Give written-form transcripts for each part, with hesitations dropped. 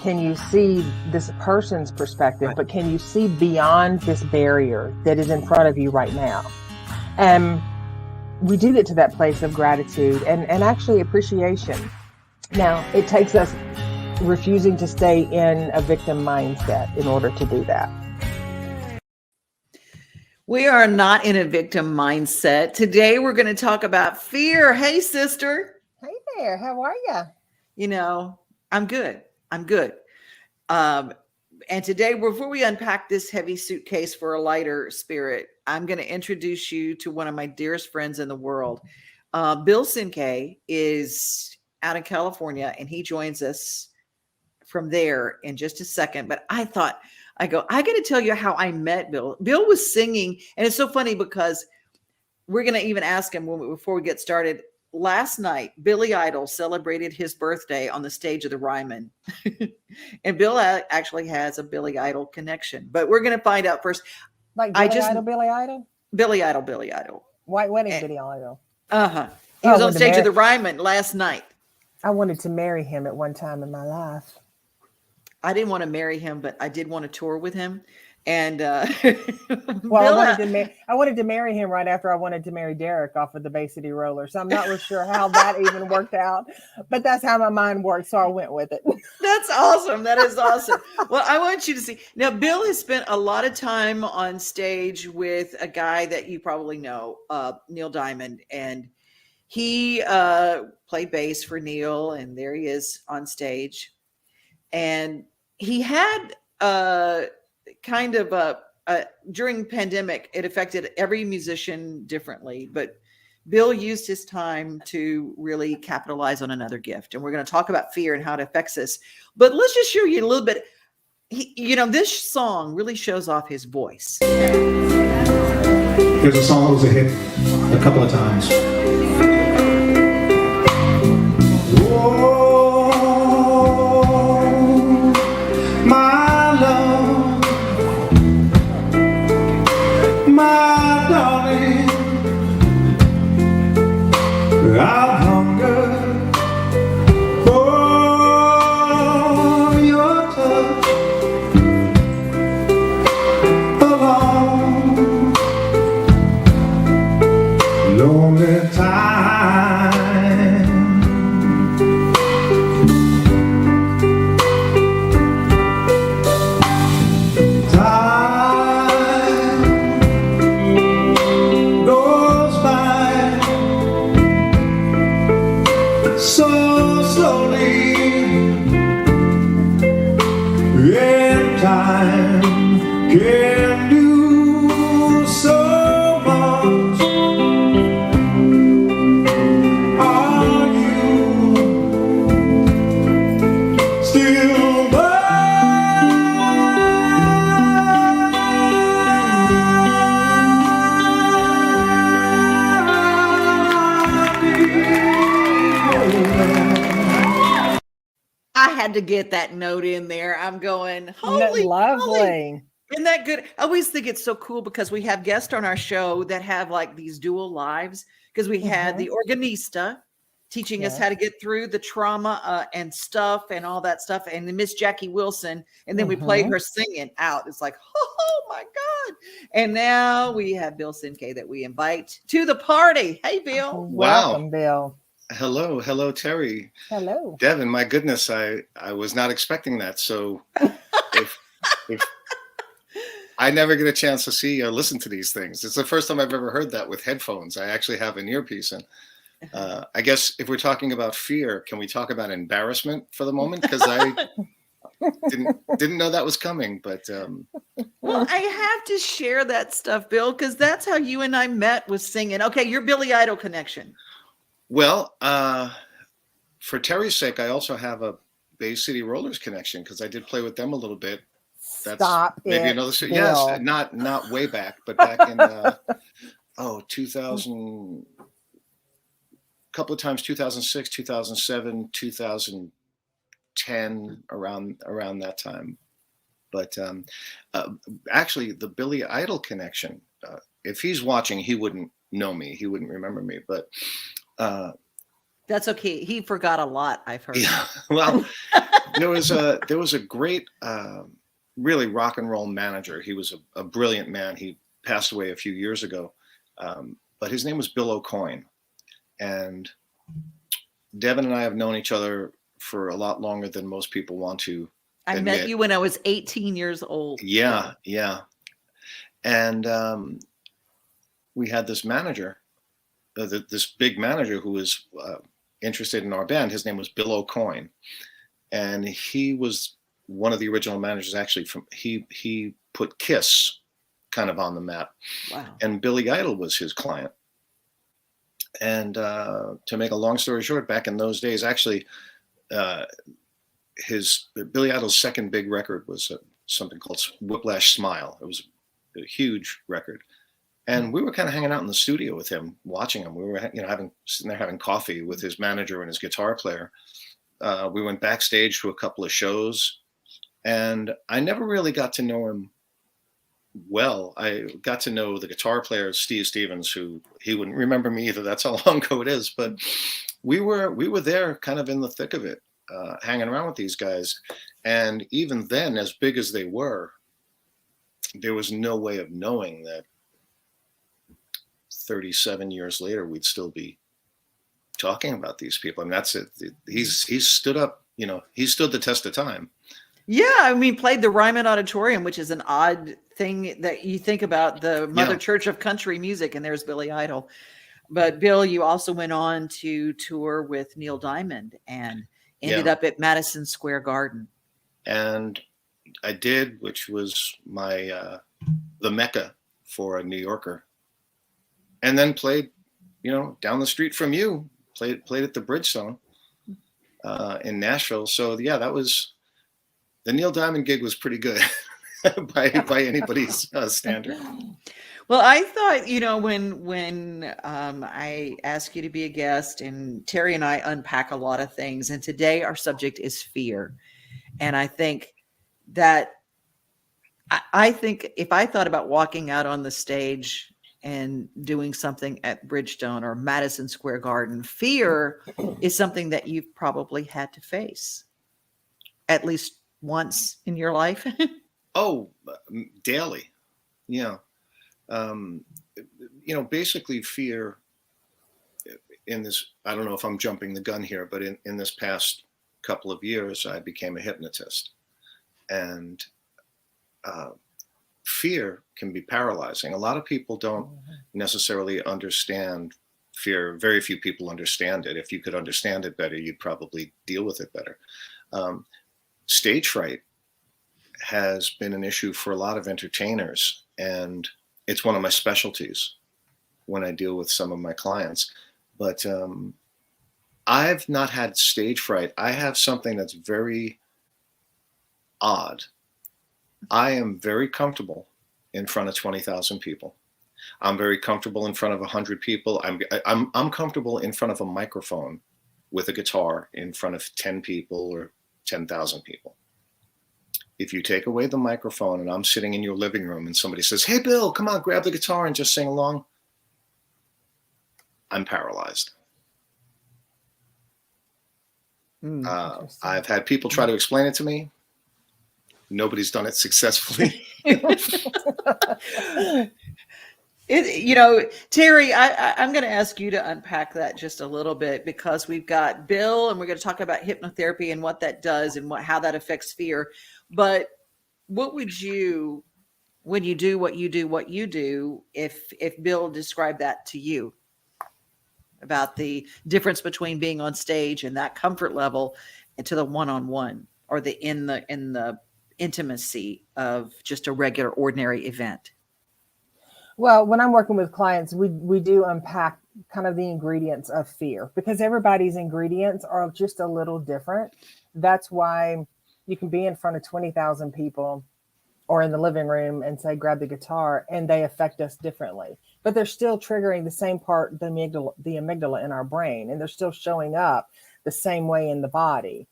can you see this person's perspective, but can you see beyond this barrier that is in front of you right now? And we do get to that place of gratitude and actually appreciation. Now, it takes us refusing to stay in a victim mindset in order to do that. We are not in a victim mindset. Today, we're going to talk about fear. Hey, sister. Hey there. How are you? You know, I'm good. And today, before we unpack this heavy suitcase for a lighter spirit, I'm going to introduce you to one of my dearest friends in the world. Bill Cinque is out in California, and he joins us from there in just a second. But I got to tell you how I met Bill. Bill was singing, and it's so funny because we're going to even ask him before we get started. Last night, Billy Idol celebrated his birthday on the stage of the Ryman. And Bill actually has a Billy Idol connection. But we're going to find out first. Like Billy Idol? Billy Idol. White wedding Billy Idol. Uh-huh. He was on stage of the Ryman last night. I wanted to marry him at one time in my life. I didn't want to marry him, but I did want to tour with him. And I wanted to marry him right after I wanted to marry Derek off of the Bay City Roller. So I'm not real sure how that even worked out, but that's how my mind works. So I went with it. That's awesome. That is awesome. Well, I want you to see now. Bill has spent a lot of time on stage with a guy that you probably know, Neil Diamond, and he played bass for Neil, and there he is on stage, and he had kind of during pandemic, it affected every musician differently, but Bill used his time to really capitalize on another gift. And we're going to talk about fear and how it affects us. But let's just show you a little bit. This song really shows off his voice. Here's a song that was a hit a couple of times. To get that note in there. I'm going, holy lovely. Isn't that good? I always think it's so cool because we have guests on our show that have like these dual lives, because we had the organista teaching us how to get through the trauma and stuff and all that stuff, and then Miss Jackie Wilson, and then we played her singing out. It's like, oh my God. And now we have Bill Cinque that we invite to the party. Hey, Bill. Welcome, Bill. Hello, Teri. Hello, Devon. My goodness, I was not expecting that. So, if I never get a chance to see or listen to these things, it's the first time I've ever heard that with headphones. I actually have an earpiece in. I guess if we're talking about fear, can we talk about embarrassment for the moment? Because I didn't know that was coming. But well, I have to share that stuff, Bill, because that's how you and I met, was singing. Okay, your Billy Idol connection. Well, for Teri's sake, I also have a Bay City Rollers connection because I did play with them a little bit. That's maybe another. Bill. Yes, not way back, but back in 2000, couple of times, 2006, 2007, 2010, around that time. But actually, the Billy Idol connection. If he's watching, he wouldn't know me. He wouldn't remember me, but. That's okay. He forgot a lot, I've heard. Yeah, well, there was a great, really rock and roll manager. He was a brilliant man. He passed away a few years ago, but his name was Bill O'Coin. And Devon and I have known each other for a lot longer than most people want to I admit. met you when I was 18 years old. Yeah. And we had this manager, this big manager who was interested in our band. His name was Bill O'Coin. And he was one of the original managers, actually. He put Kiss kind of on the map. Wow. And Billy Idol was his client. And to make a long story short, back in those days, actually, Billy Idol's second big record was something called Whiplash Smile. It was a huge record. And we were kind of hanging out in the studio with him, watching him. We were, sitting there having coffee with his manager and his guitar player. We went backstage to a couple of shows, and I never really got to know him well. I got to know the guitar player, Steve Stevens, who he wouldn't remember me either. That's how long ago it is. But we were there kind of in the thick of it, hanging around with these guys. And even then, as big as they were, there was no way of knowing that 37 years later, we'd still be talking about these people. And that's it. He's stood up, he stood the test of time. Yeah, I mean, played the Ryman Auditorium, which is an odd thing that you think about, the Mother Church of country music, and there's Billy Idol. But Bill, you also went on to tour with Neil Diamond and ended up at Madison Square Garden. And I did, which was my the Mecca for a New Yorker. And then played, down the street from you, played at the Bridgestone in Nashville. So yeah, that was. The Neil Diamond gig was pretty good by anybody's standard. Well, I thought, when I ask you to be a guest, and Terry and I unpack a lot of things, and today our subject is fear. And I think that if I thought about walking out on the stage and doing something at Bridgestone or Madison Square Garden, fear is something that you've probably had to face at least once in your life. Oh, daily. Yeah. Basically fear in this, I don't know if I'm jumping the gun here, but in this past couple of years, I became a hypnotist, and fear can be paralyzing. A lot of people don't necessarily understand fear. Very few people understand it. If you could understand it better, you'd probably deal with it better. Stage fright has been an issue for a lot of entertainers, and it's one of my specialties when I deal with some of my clients. But I've not had stage fright. I have something that's very odd. I am very comfortable in front of 20,000 people. I'm very comfortable in front of 100 people. I'm comfortable in front of a microphone with a guitar in front of 10 people or 10,000 people. If you take away the microphone and I'm sitting in your living room and somebody says, "Hey, Bill, come on, grab the guitar and just sing along," I'm paralyzed. I've had people try to explain it to me. Nobody's done it successfully. Terry, I'm going to ask you to unpack that just a little bit, because we've got Bill and we're going to talk about hypnotherapy and what that does and how that affects fear. But what would you, when you do what you do, if Bill described that to you about the difference between being on stage and that comfort level and to the one-on-one, or in the intimacy of just a regular, ordinary event? Well, when I'm working with clients, we do unpack kind of the ingredients of fear, because everybody's ingredients are just a little different. That's why you can be in front of 20,000 people or in the living room and say, grab the guitar, and they affect us differently. But they're still triggering the same part, the amygdala in our brain, and they're still showing up the same way in the body.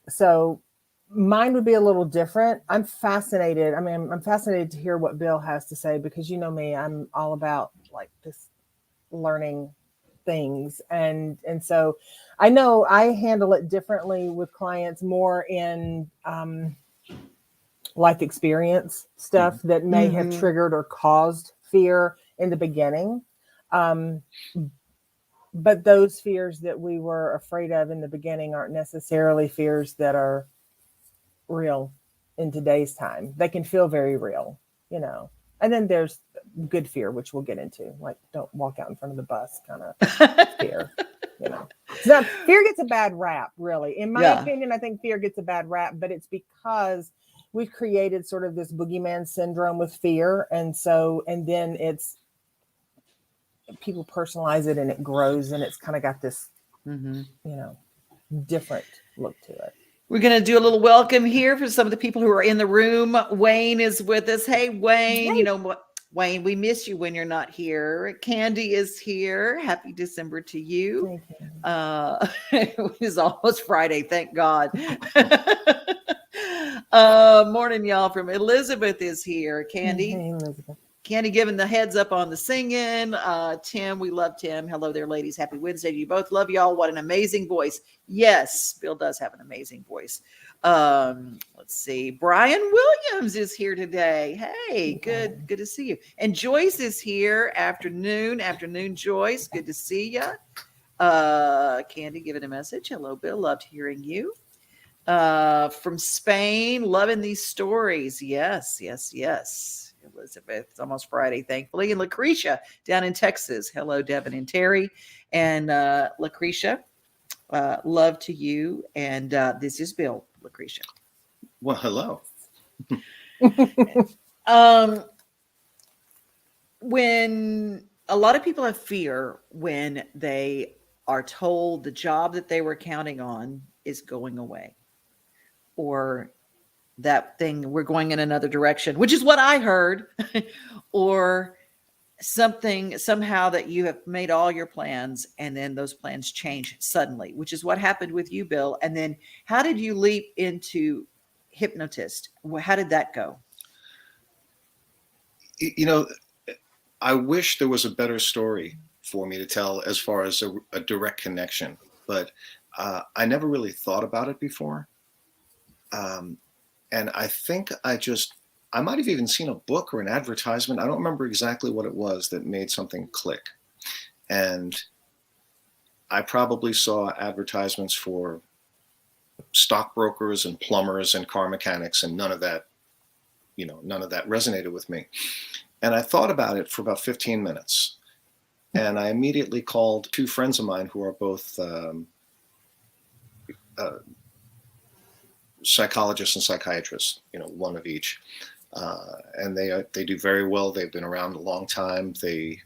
So mine would be a little different. I'm fascinated. I'm fascinated to hear what Bill has to say, because you know me, I'm all about like just learning things. And so I know I handle it differently with clients, more in life experience stuff that may have triggered or caused fear in the beginning. But those fears that we were afraid of in the beginning aren't necessarily fears that are real in today's time. They can feel very real, you know. And then there's good fear, which we'll get into, like don't walk out in front of the bus kind of fear, you know. So fear gets a bad rap, really. In my opinion, I think fear gets a bad rap, but it's because we've created sort of this boogeyman syndrome with fear. And then it's, people personalize it and it grows and it's kind of got this, you know, different look to it. We're going to do a little welcome here for some of the people who are in the room. Wayne is with us. Hey, Wayne, you know what? Wayne, we miss you when you're not here. Candy is here. Happy December to you. It is almost Friday. Thank God. Morning, y'all. From Elizabeth is here. Candy. Hey, Elizabeth. Candy giving the heads up on the singing. Tim, we love Tim. Hello there, ladies. Happy Wednesday to you both. Love y'all. What an amazing voice. Yes, Bill does have an amazing voice. Let's see. Brian Williams is here today. Hey, good to see you. And Joyce is here. Afternoon, Joyce. Good to see you. Candy giving a message. Hello, Bill. Loved hearing you. From Spain, loving these stories. Yes. Elizabeth, it's almost Friday, thankfully. And Lucretia down in Texas. Hello, Devon and Teri. And Lucretia, love to you. And this is Bill, Lucretia. Well, hello. When a lot of people have fear when they are told the job that they were counting on is going away, or that thing, we're going in another direction, which is what I heard, or something somehow that you have made all your plans and then those plans change suddenly, which is what happened with you, Bill. And then how did you leap into hypnotist? How did that go? You know, I wish there was a better story for me to tell as far as a direct connection, but I never really thought about it before. And I think I might have even seen a book or an advertisement. I don't remember exactly what it was that made something click. And I probably saw advertisements for stockbrokers and plumbers and car mechanics, and none of that resonated with me. And I thought about it for about 15 minutes. And I immediately called two friends of mine who are both psychologists and psychiatrists, one of each. And they do very well. They've been around a long time. They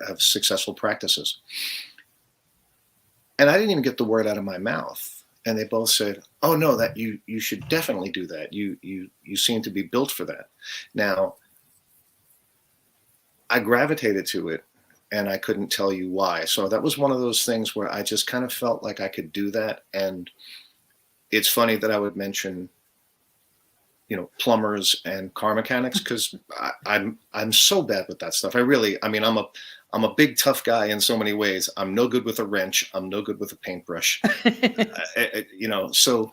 have successful practices. And I didn't even get the word out of my mouth. And they both said, "Oh no, that you should definitely do that. You seem to be built for that." Now, I gravitated to it and I couldn't tell you why. So that was one of those things where I just kind of felt like I could do that. And it's funny that I would mention, plumbers and car mechanics, because I'm so bad with that stuff. I'm a big tough guy in so many ways. I'm no good with a wrench. I'm no good with a paintbrush. So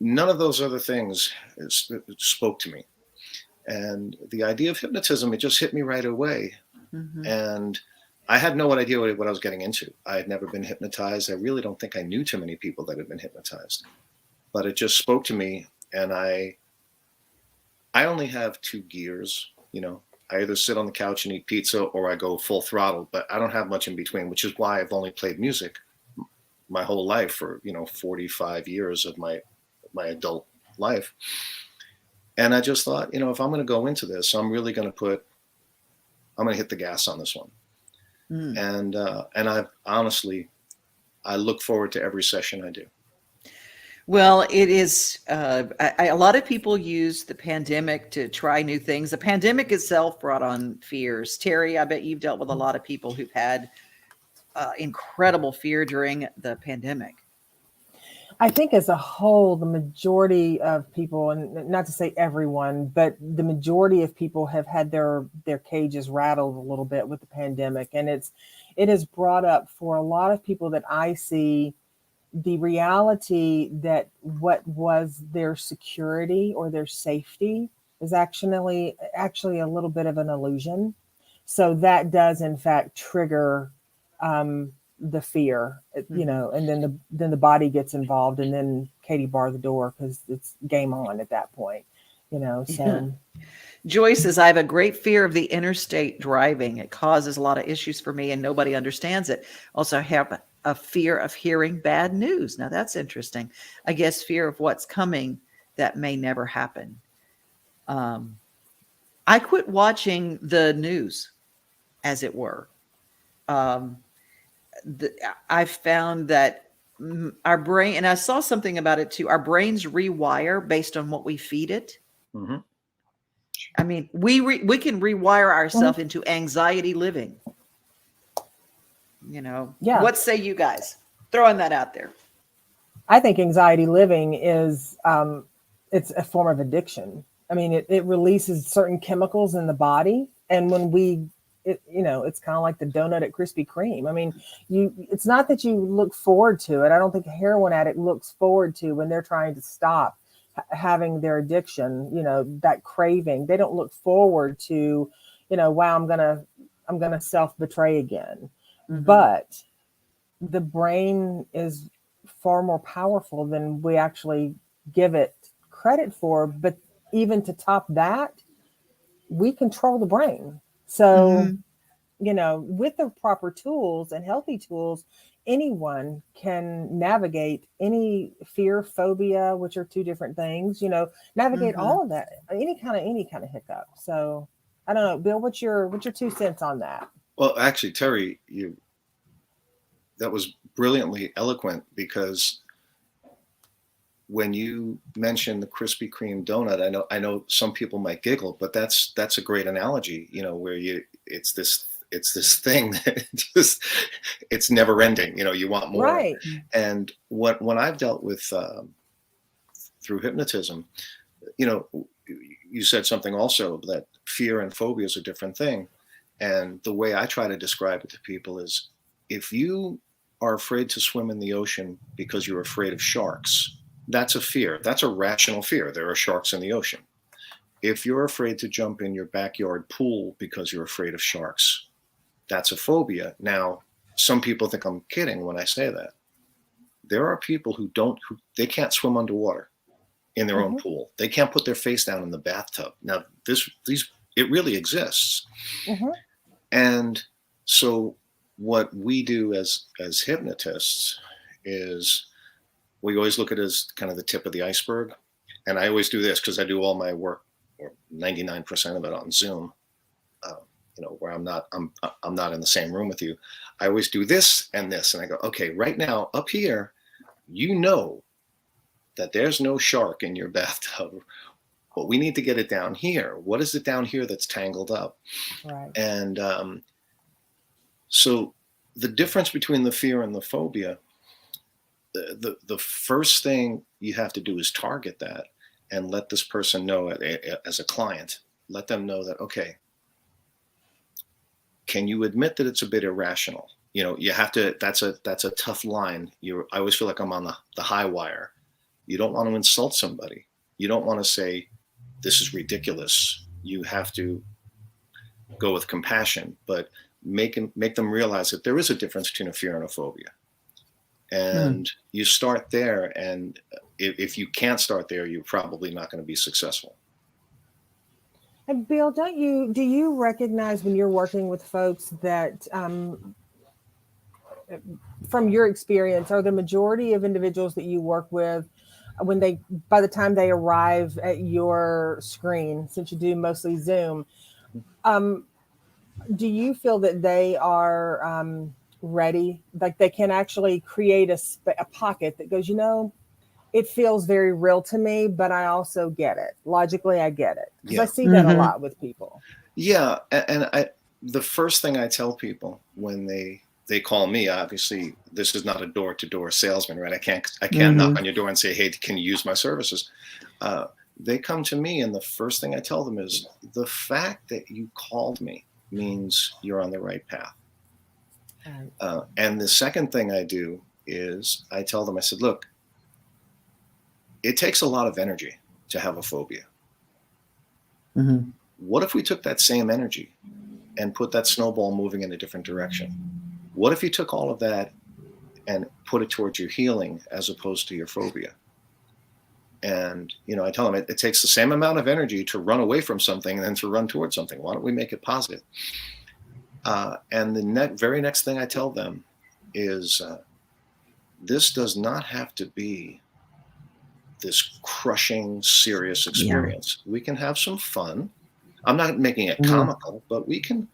none of those other things spoke to me. And the idea of hypnotism, it just hit me right away. Mm-hmm. And I had no idea what I was getting into. I had never been hypnotized. I really don't think I knew too many people that had been hypnotized. But it just spoke to me, and I only have two gears. I either sit on the couch and eat pizza, or I go full throttle. But I don't have much in between, which is why I've only played music my whole life for 45 years of my adult life. And I just thought, if I'm going to go into this, I'm really going to hit the gas on this one. Mm. And I honestly, I look forward to every session I do. Well, it is, a lot of people use the pandemic to try new things. The pandemic itself brought on fears. Teri, I bet you've dealt with a lot of people who've had incredible fear during the pandemic. I think as a whole, the majority of people, and not to say everyone, but the majority of people have had their cages rattled a little bit with the pandemic. And it has brought up for a lot of people that I see the reality that what was their security or their safety is actually a little bit of an illusion. So that does in fact trigger the fear, and then the body gets involved, and then Katie bar the door because it's game on at that point, So Joyce says, I have a great fear of the interstate driving. It causes a lot of issues for me and nobody understands it. Also, I have a fear of hearing bad news. Now, that's interesting. I guess fear of what's coming that may never happen. I quit watching the news, as it were. I found that our brain, and I saw something about it too, our brains rewire based on what we feed it. Mm-hmm. I mean, we can rewire ourselves into anxiety living. Yeah. What say you guys? Throwing that out there. I think anxiety living is it's a form of addiction. I mean, it releases certain chemicals in the body, and when it's kind of like the donut at Krispy Kreme. I mean, it's not that you look forward to it. I don't think a heroin addict looks forward to when they're trying to stop having their addiction, that craving. They don't look forward to, wow, I'm gonna self-betray again. Mm-hmm. But the brain is far more powerful than we actually give it credit for. But even to top that, we control the brain. So, with the proper tools and healthy tools, anyone can navigate any fear, phobia, which are two different things, navigate all of that, any kind of hiccup. So I don't know, Bill, what's your 2 cents on that? Well, actually, Teri, that was brilliantly eloquent, because when you mention the Krispy Kreme donut, I know some people might giggle, but that's a great analogy, where it's this thing that it's never ending, you want more. Right. And when I've dealt with through hypnotism, you said something also, that fear and phobia is a different thing. And the way I try to describe it to people is, if you are afraid to swim in the ocean because you're afraid of sharks, that's a fear. That's a rational fear. There are sharks in the ocean. If you're afraid to jump in your backyard pool because you're afraid of sharks, that's a phobia. Now, some people think I'm kidding when I say that. There are people who they can't swim underwater in their own pool. They can't put their face down in the bathtub. Now, it really exists. And so what we do as hypnotists is, we always look at it as kind of the tip of the iceberg. And I always do this because I do all my work, or 99% of it, on Zoom, where I'm not in the same room with you. I always do this and this. And I go, okay, right now up here, that there's no shark in your bathtub, but we need to get it down here. What is it down here that's tangled up? Right. And so the difference between the fear and the phobia, the first thing you have to do is target that and let this person know, as a client, let them know that, okay, can you admit that it's a bit irrational? You have to, that's a tough line. I always feel like I'm on the high wire. You don't want to insult somebody. You don't want to say, this is ridiculous. You have to go with compassion, but make them realize that there is a difference between a fear and a phobia. And you start there. And if you can't start there, you're probably not going to be successful. And Bill, do you recognize when you're working with folks that, from your experience, are the majority of individuals that you work with, by the time they arrive at your screen, since you do mostly Zoom, do you feel that they are ready, like they can actually create a pocket that goes, it feels very real to me, but I also get it. Logically, I get it. Because I see that a lot with people. Yeah. And the first thing I tell people when they call me, obviously this is not a door-to-door salesman, right? I can't knock on your door and say, hey, can you use my services? They come to me, and the first thing I tell them is, the fact that you called me means you're on the right path. And the second thing I do is I tell them, I said, look, it takes a lot of energy to have a phobia. Mm-hmm. What if we took that same energy and put that snowball moving in a different direction? What if you took all of that and put it towards your healing as opposed to your phobia? And, I tell them it takes the same amount of energy to run away from something than to run towards something. Why don't we make it positive? And the very next thing I tell them is this does not have to be this crushing, serious experience. Yeah. We can have some fun. I'm not making it comical, but we can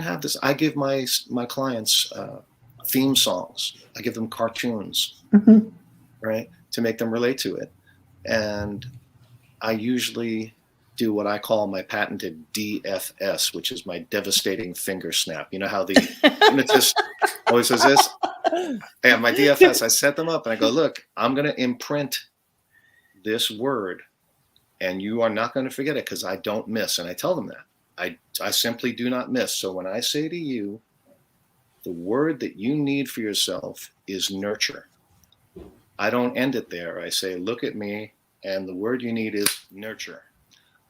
have this. I give my clients theme songs. I give them cartoons, right, to make them relate to it. And I usually do what I call my patented DFS, which is my devastating finger snap. You know how the hypnotist always says this? Hey, my DFS, I set them up and I go, look, I'm going to imprint this word and you are not going to forget it because I don't miss. And I tell them that. I simply do not miss. So when I say to you, the word that you need for yourself is nurture. I don't end it there. I say, look at me, and the word you need is nurture.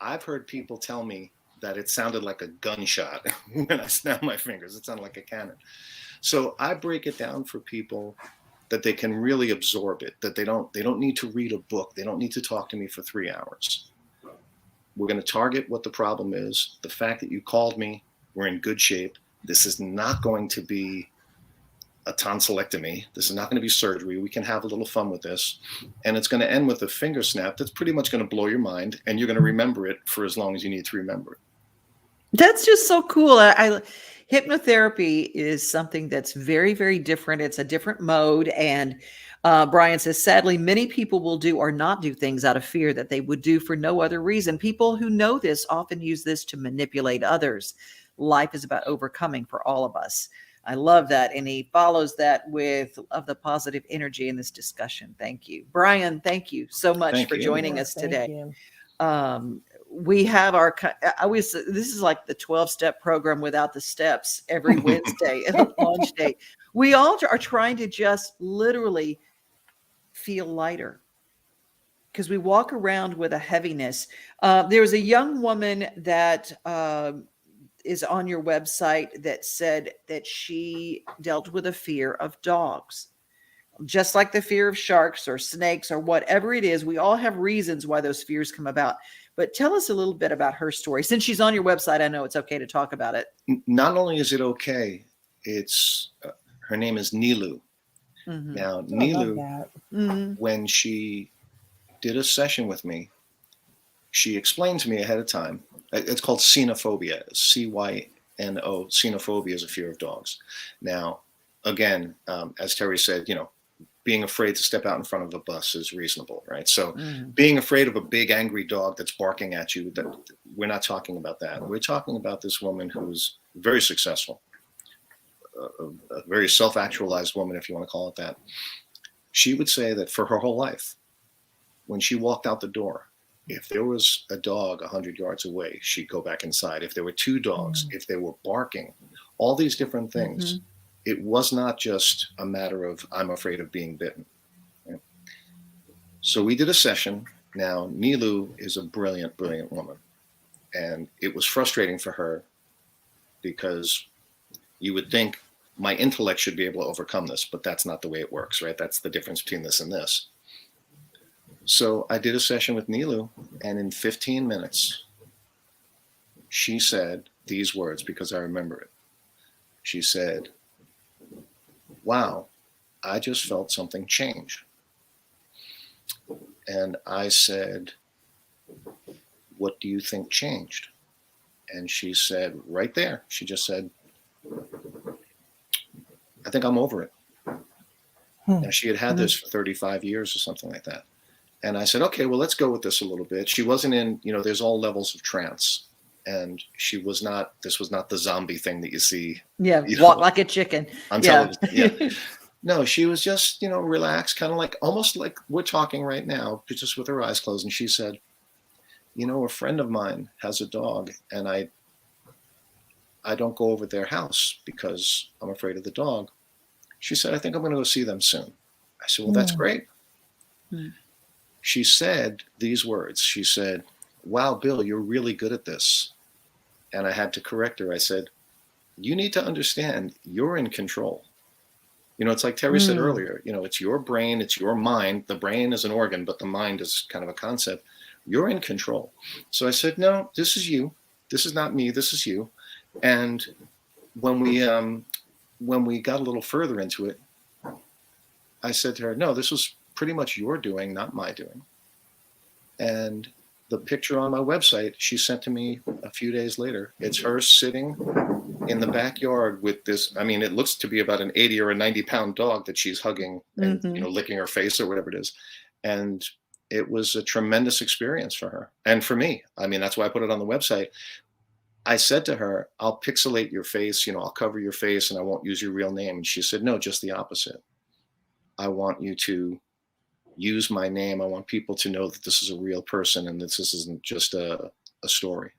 I've heard people tell me that it sounded like a gunshot when I snapped my fingers. It sounded like a cannon. So I break it down for people that they can really absorb it, that they don't need to read a book. They don't need to talk to me for 3 hours. We're going to target what the problem is. The fact that you called me, we're in good shape. This is not going to be a tonsillectomy. This is not going to be surgery. We can have a little fun with this. And it's going to end with a finger snap that's pretty much going to blow your mind, and you're going to remember it for as long as you need to remember it. That's just so cool. Hypnotherapy is something that's very, very different. It's a different mode. And Brian says, sadly, many people will do or not do things out of fear that they would do for no other reason. People who know this often use this to manipulate others. Life is about overcoming for all of us. I love that. And he follows that with of the positive energy in this discussion. Thank you. Brian, thank you so much for joining us today. We have this is like the 12-step program without the steps every Wednesday at Launch Date. We all are trying to just literally feel lighter because we walk around with a heaviness. There was a young woman that is on your website that said that she dealt with a fear of dogs, just like the fear of sharks or snakes or whatever it is. We all have reasons why those fears come about. But tell us a little bit about her story. Since she's on your website, I know it's okay to talk about it. Not only is it okay, it's her name is Nilu. Mm-hmm. Now, Nilu, when she did a session with me, she explained to me ahead of time. It's called cynophobia, C-Y-N-O. Cynophobia is a fear of dogs. Now, again, as Terry said, being afraid to step out in front of a bus is reasonable, right? So being afraid of a big angry dog that's barking at you, we're not talking about that. We're talking about this woman who's very successful, a very self-actualized woman, if you want to call it that. She would say that for her whole life, when she walked out the door, if there was a dog 100 yards away, she'd go back inside. If there were 2 dogs, if they were barking, all these different things, it was not just a matter of I'm afraid of being bitten. Right? So we did a session. Now, Nilu is a brilliant, brilliant woman. And it was frustrating for her because you would think my intellect should be able to overcome this, but that's not the way it works, right? That's the difference between this and this. So I did a session with Nilu, and in 15 minutes, she said these words because I remember it. She said, wow, I just felt something change. And I said, what do you think changed? And she said, right there, she just said, I think I'm over it. Now, she had this for 35 years or something like that. And I said, okay, well, let's go with this a little bit. She wasn't in, there's all levels of trance. and this was not the zombie thing that you see. Yeah. You Walk know, like a chicken. on Yeah. television. Yeah. No, she was just, relaxed, kind of like, almost like we're talking right now, just with her eyes closed. And she said, a friend of mine has a dog, and I don't go over their house because I'm afraid of the dog. She said, I think I'm going to go see them soon. I said, well, that's great. She said these words. She said, wow, Bill, you're really good at this. And I had to correct her. I said, you need to understand you're in control. It's like Terry said earlier, it's your brain, it's your mind. The brain is an organ, but the mind is kind of a concept. You're in control. So I said, no, this is you. This is not me. This is you. And when we got a little further into it, I said to her, no, this was pretty much your doing, not my doing. And the picture on my website, she sent to me a few days later. It's her sitting in the backyard with this. I mean, it looks to be about an 80 or a 90-pound dog that she's hugging and licking her face or whatever it is. And it was a tremendous experience for her and for me. I mean, that's why I put it on the website. I said to her, I'll pixelate your face, I'll cover your face and I won't use your real name. And she said, no, just the opposite. I want you to use my name. I want people to know that this is a real person and that this isn't just a story.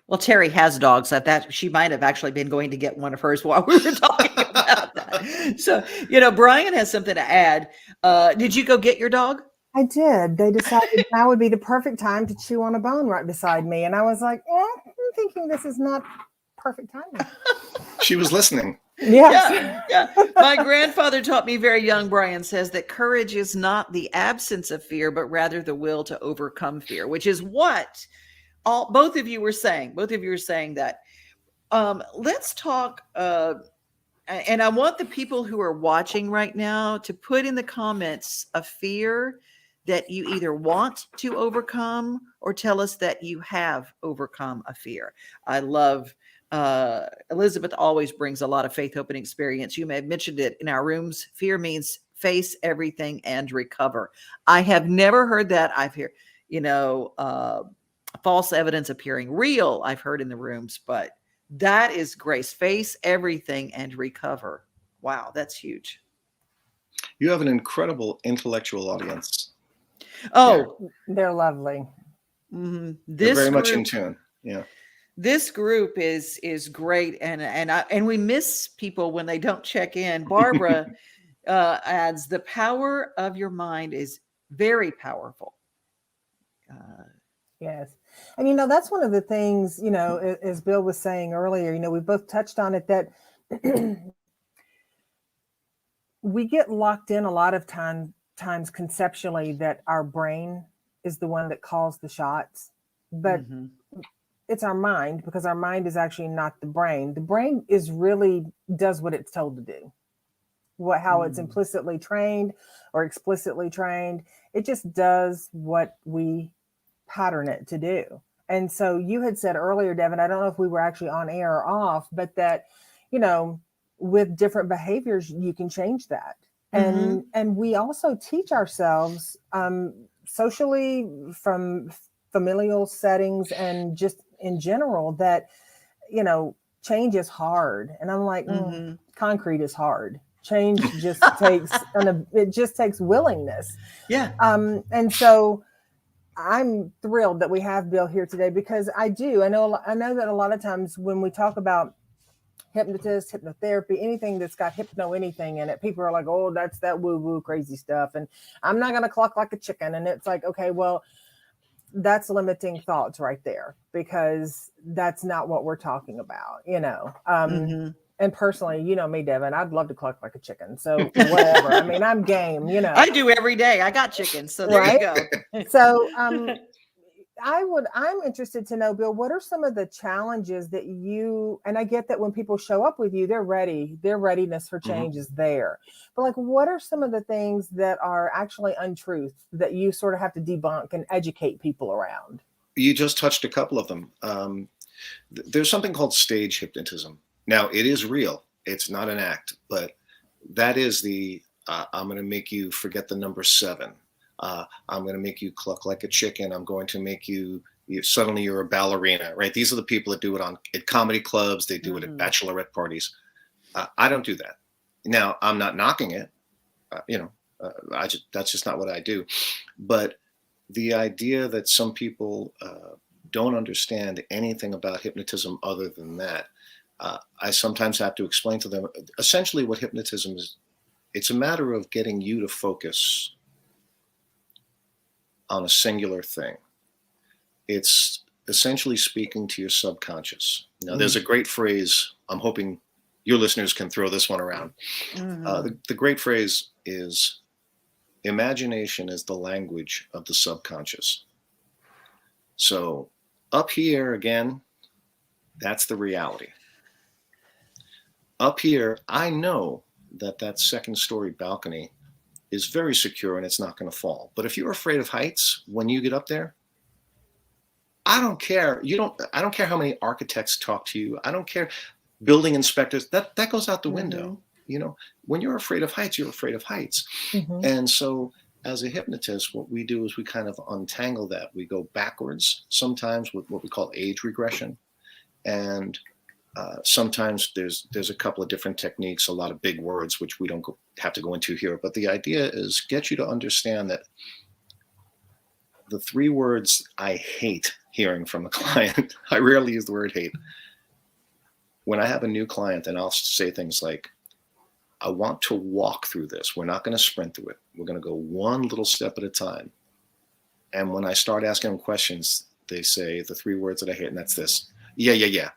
Well, Terry has dogs. That she might have actually been going to get one of hers while we were talking about that. So, Brian has something to add. Did you go get your dog? I did. They decided now would be the perfect time to chew on a bone right beside me. And I was like, I'm thinking this is not perfect timing. She was listening. Yes. Yeah. My grandfather taught me very young, Brian says, that courage is not the absence of fear, but rather the will to overcome fear, which is what both of you were saying. Both of you were saying that. Let's talk, and I want the people who are watching right now to put in the comments a fear that you either want to overcome or tell us that you have overcome a fear. I love Elizabeth always brings a lot of faith, hope, and experience. You may have mentioned it in our rooms. Fear means face everything and recover. I have never heard that. I've heard, false evidence appearing real, I've heard in the rooms, but that is grace. Face everything and recover. Wow, that's huge. You have an incredible intellectual audience. Oh, yeah. They're lovely. Mm-hmm. They're very much in tune. Yeah. This group is great, and we miss people when they don't check in. Barbara adds, the power of your mind is very powerful. Yes. And, that's one of the things, as Bill was saying earlier, we both touched on it, that we get locked in a lot of times conceptually that our brain is the one that calls the shots, but it's our mind, because our mind is actually not the brain. The brain does what it's told to do. How it's implicitly trained or explicitly trained. It just does what we pattern it to do. And so you had said earlier, Devon, I don't know if we were actually on air or off, but that, with different behaviors, you can change that. And we also teach ourselves socially, from familial settings and just in general, that, change is hard. And I'm like, concrete is hard. Change just takes willingness. Yeah. And so I'm thrilled that we have Bill here today, because I know that a lot of times when we talk about hypnotists, hypnotherapy, anything that's got anything in it, people are like, oh, that's that woo-woo crazy stuff. And I'm not going to cluck like a chicken. And it's like, okay, well, that's limiting thoughts right there, because that's not what we're talking about, And personally, me, Devon, I'd love to cluck like a chicken. So whatever. I mean, I'm game, I do every day. I got chickens. So there you go. So I'm interested to know, Bill, what are some of the challenges that and I get that when people show up with you, they're ready, their readiness for change is there. But what are some of the things that are actually untruth that you sort of have to debunk and educate people around? You just touched a couple of them. There's something called stage hypnotism. Now, it is real. It's not an act, but that is I'm going to make you forget the number 7. I'm going to make you cluck like a chicken. I'm going to make you Suddenly you're a ballerina, right? These are the people that do it at comedy clubs. They do it at bachelorette parties. I don't do that. Now, I'm not knocking it. That's just not what I do. But the idea that some people don't understand anything about hypnotism other than that, I sometimes have to explain to them essentially what hypnotism is. It's a matter of getting you to focus on a singular thing. It's essentially speaking to your subconscious. Now, there's a great phrase. I'm hoping your listeners can throw this one around. The great phrase is, imagination is the language of the subconscious. So up here, again, that's the reality. Up here, I know that second story balcony is very secure and it's not going to fall. But if you're afraid of heights, when you get up there, I don't care. I don't care how many architects talk to you. I don't care. Building inspectors, that goes out the window. When you're afraid of heights, you're afraid of heights. And so as a hypnotist, what we do is we kind of untangle that. We go backwards, sometimes with what we call age regression. And sometimes there's a couple of different techniques, a lot of big words, which we don't have to go into here. But the idea is get you to understand that the 3 words I hate hearing from a client, I rarely use the word hate. When I have a new client, and I'll say things like, I want to walk through this. We're not going to sprint through it. We're going to go one little step at a time. And when I start asking them questions, they say the 3 words that I hate, and that's this. Yeah.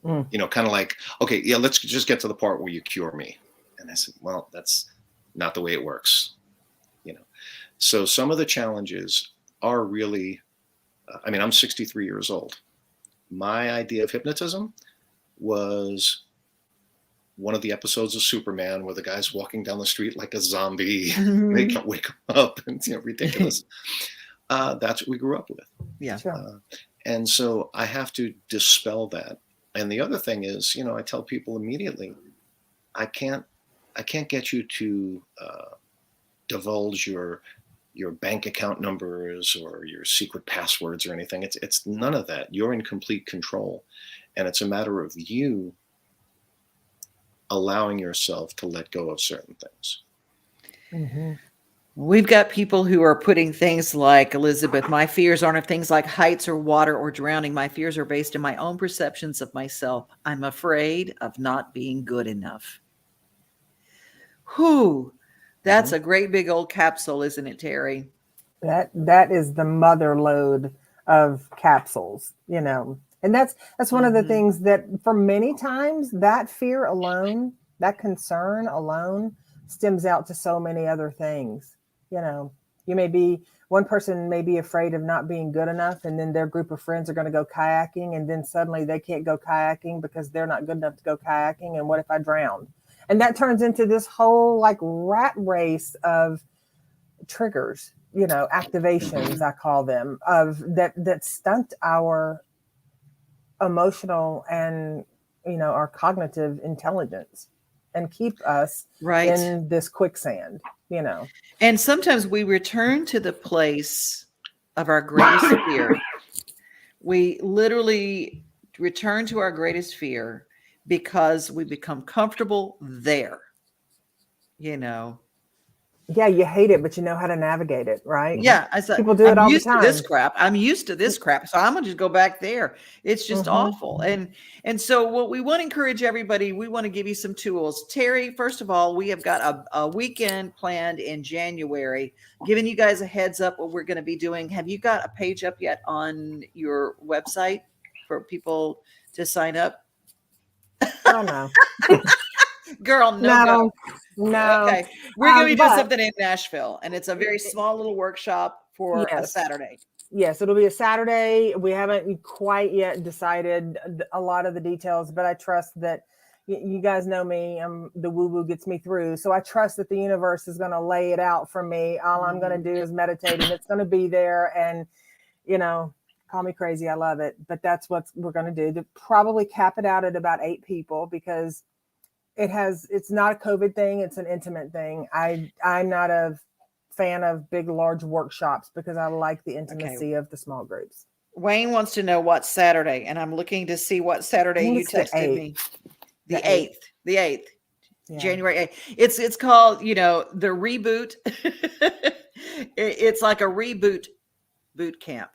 Kind of like, okay, yeah, let's just get to the part where you cure me. And I said, well, that's not the way it works. So some of the challenges are really, I'm 63 years old. My idea of hypnotism was one of the episodes of Superman where the guy's walking down the street like a zombie. They can't wake him up, and ridiculous. That's what we grew up with. Yeah. Sure. And so I have to dispel that. And the other thing is, I tell people immediately, I can't get you to divulge your bank account numbers or your secret passwords or anything. It's none of that. You're in complete control. And it's a matter of you allowing yourself to let go of certain things. We've got people who are putting things like, Elizabeth, my fears aren't of things like heights or water or drowning. My fears are based in my own perceptions of myself. I'm afraid of not being good enough. That's a great big old capsule, isn't it, Teri? That is the mother lode of capsules, And that's one of the things that for many times that fear alone, that concern alone stems out to so many other things. One person may be afraid of not being good enough, and then their group of friends are going to go kayaking, and then suddenly they can't go kayaking because they're not good enough to go kayaking. And what if I drown? And that turns into this whole like rat race of triggers, activations, I call them, of that stunt our emotional and our cognitive intelligence and keep us in this quicksand. And sometimes we return to the place of our greatest fear. We literally return to our greatest fear because we become comfortable there. Yeah, you hate it, but you know how to navigate it, right? Yeah, I said people do it all the time. I'm used to this crap, so I'm gonna just go back there. It's just awful. And so what we want to encourage everybody, we want to give you some tools. Teri, first of all, we have got a weekend planned in January, giving you guys a heads up what we're going to be doing. Have you got a page up yet on your website for people to sign up? Oh no. Girl, no. Okay. We're going to be doing something in Nashville, and it's a very small little workshop for a Saturday. Yes, it'll be a Saturday. We haven't quite yet decided a lot of the details, but I trust that you guys know me. The woo-woo gets me through. So I trust that the universe is going to lay it out for me. All I'm going to do is meditate, and it's going to be there. And, call me crazy. I love it. But that's what we're going to do. To probably cap it out at about 8 people because it's not a COVID thing. It's an intimate thing. I'm not a fan of big, large workshops because I like the intimacy of the small groups. Wayne wants to know what Saturday, and I'm looking to see what Saturday you texted me. The 8th. The 8th. Yeah. January 8th. It's called, the reboot. It's like a reboot boot camp.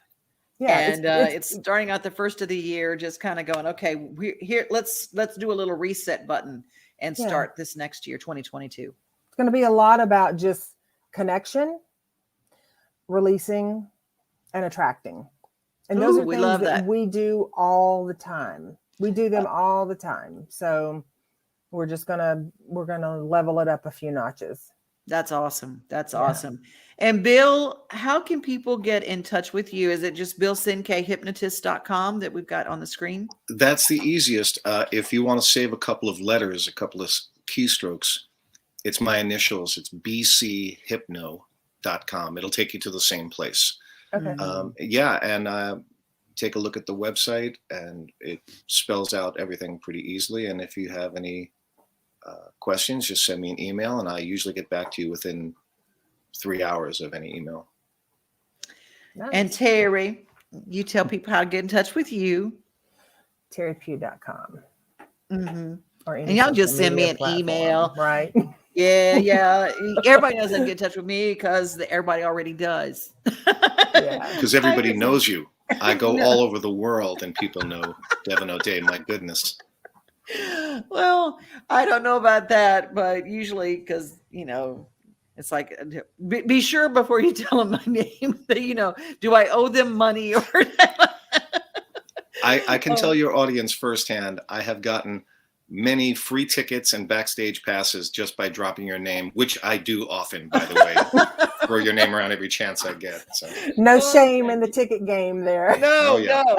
Yeah, and it's starting out the first of the year, just kind of going, okay, here, let's do a little reset button and start this next year, 2022. It's going to be a lot about just connection, releasing, and attracting. And those are things that we do all the time. We do them all the time. So we're gonna level it up a few notches. That's awesome. That's awesome. And Bill, how can people get in touch with you? Is it just BillCinqueHypnotist.com that we've got on the screen? That's the easiest. If you want to save a couple of letters, a couple of keystrokes, it's my initials. It's bchypno.com. It'll take you to the same place. Okay. And take a look at the website, and it spells out everything pretty easily. And if you have any questions, just send me an email, and I usually get back to you within 3 hours of any email. Nice. And Teri, you tell people how to get in touch with you. TeriPugh.com. Mm-hmm. And y'all just send me an email. Right. Yeah. Everybody knows how to get in touch with me because everybody already does. Because everybody knows you. I go all over the world and people know Devon O'Day. My goodness. Well, I don't know about that, but usually because, it's like, be sure before you tell them my name that, do I owe them money or I can tell your audience firsthand, I have gotten many free tickets and backstage passes just by dropping your name, which I do often, by the way. Throw your name around every chance I get. So. No shame in the ticket game there. No,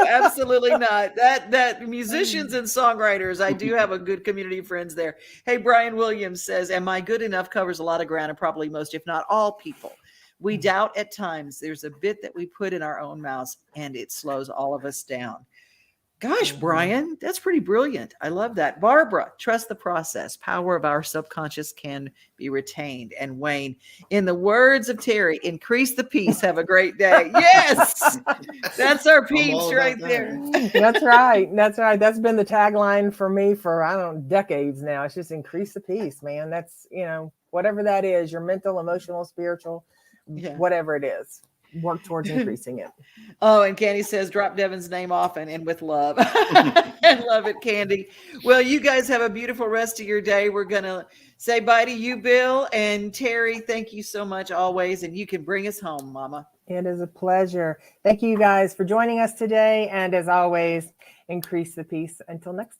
absolutely not. That musicians and songwriters, I do have a good community of friends there. Hey, Brian Williams says, "Am I good enough?" covers a lot of ground, and probably most, if not all, people. We doubt at times. There's a bit that we put in our own mouths, and it slows all of us down. Gosh, Brian, that's pretty brilliant. I love that. Barbara, trust the process. Power of our subconscious can be retained. And Wayne, in the words of Teri, increase the peace. Have a great day. Yes, that's our peeps right there. That's right. That's right. That's been the tagline for me for, decades now. It's just increase the peace, man. That's, whatever that is, your mental, emotional, spiritual, whatever it is. Work towards increasing it. Oh, and Candy says, drop Devon's name often and with love. I love it, Candy. Well, you guys have a beautiful rest of your day. We're going to say bye to you, Bill, and Teri. Thank you so much always. And you can bring us home, Mama. It is a pleasure. Thank you guys for joining us today. And as always, increase the peace. Until next time.